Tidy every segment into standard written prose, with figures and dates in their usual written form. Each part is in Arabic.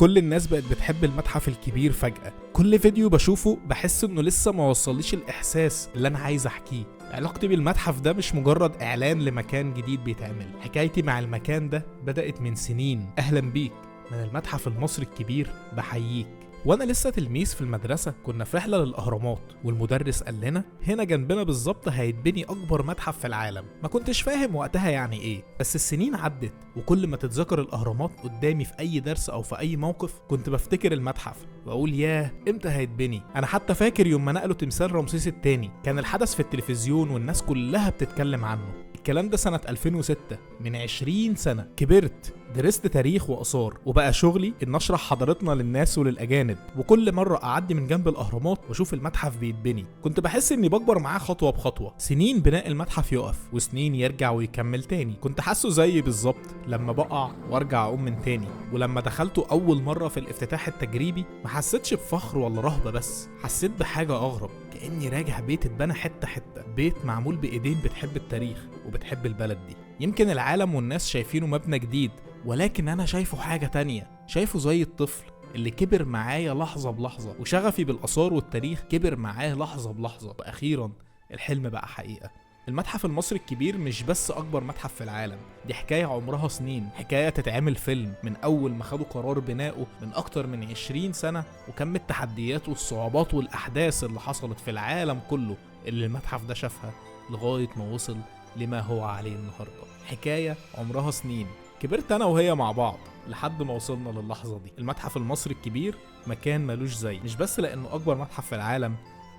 كل الناس بقت بتحب المتحف الكبير فجأة. كل فيديو بشوفه بحس انه لسه ما وصليش الاحساس اللي انا عايز احكيه. علاقتي بالمتحف ده مش مجرد اعلان لمكان جديد بيتعمل، حكايتي مع المكان ده بدأت من سنين. اهلا بيك من المتحف المصري الكبير، بحييك. وانا لسه تلميذ في المدرسه كنا في رحله للاهرامات، والمدرس قال لنا هنا جنبنا بالظبط هيتبني اكبر متحف في العالم. ما كنتش فاهم وقتها يعني ايه، بس السنين عدت وكل ما تتذكر الاهرامات قدامي في اي درس او في اي موقف كنت بفتكر المتحف واقول ياه امتى هيتبني. انا حتى فاكر يوم ما نقلوا تمثال رمسيس الثاني، كان الحدث في التلفزيون والناس كلها بتتكلم عنه. الكلام ده سنة 2006، من 20 سنة. كبرت، درست تاريخ وآثار، وبقى شغلي إن أشرح حضارتنا للناس وللأجانب. وكل مرة أعدي من جنب الأهرامات وأشوف المتحف بيتبني كنت بحس إني بكبر معاه خطوة بخطوة. سنين بناء المتحف يقف وسنين يرجع ويكمل تاني. كنت حاسه زيي بالظبط لما بقع وارجع أقوم من تاني. ولما دخلته أول مرة في الافتتاح التجريبي ما حسيتش بفخر ولا رهبة، بس حسيت بحاجة أغرب، كأني راجع بيت اتبنى حتة حتة، بيت معمول بإيدين بتحب التاريخ وبتحب البلد دي. يمكن العالم والناس شايفينه مبنى جديد، ولكن أنا شايفه حاجة تانية. شايفه زي الطفل اللي كبر معايا لحظة بلحظة، وشغفي بالآثار والتاريخ كبر معاه لحظة بلحظة، وأخيرا الحلم بقى حقيقة. المتحف المصري الكبير مش بس أكبر متحف في العالم، دي حكاية عمرها سنين، حكاية تتعمل فيلم من أول ما خدوا قرار بنائه من أكتر من 20 سنة، وكم التحديات والصعوبات والأحداث اللي حصلت في العالم كله اللي المتحف ده شافها لغاية ما وصل لما هو عليه النهاردة. حكاية عمرها سنين، كبرت أنا وهي مع بعض لحد ما وصلنا للحظة دي. المتحف المصري الكبير مكان ملوش زي، مش بس لأنه أكبر متحف في العالم،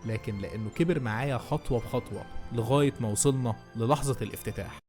لكن لأنه كبر معايا خطوة بخطوة لغاية ما وصلنا للحظة الافتتاح.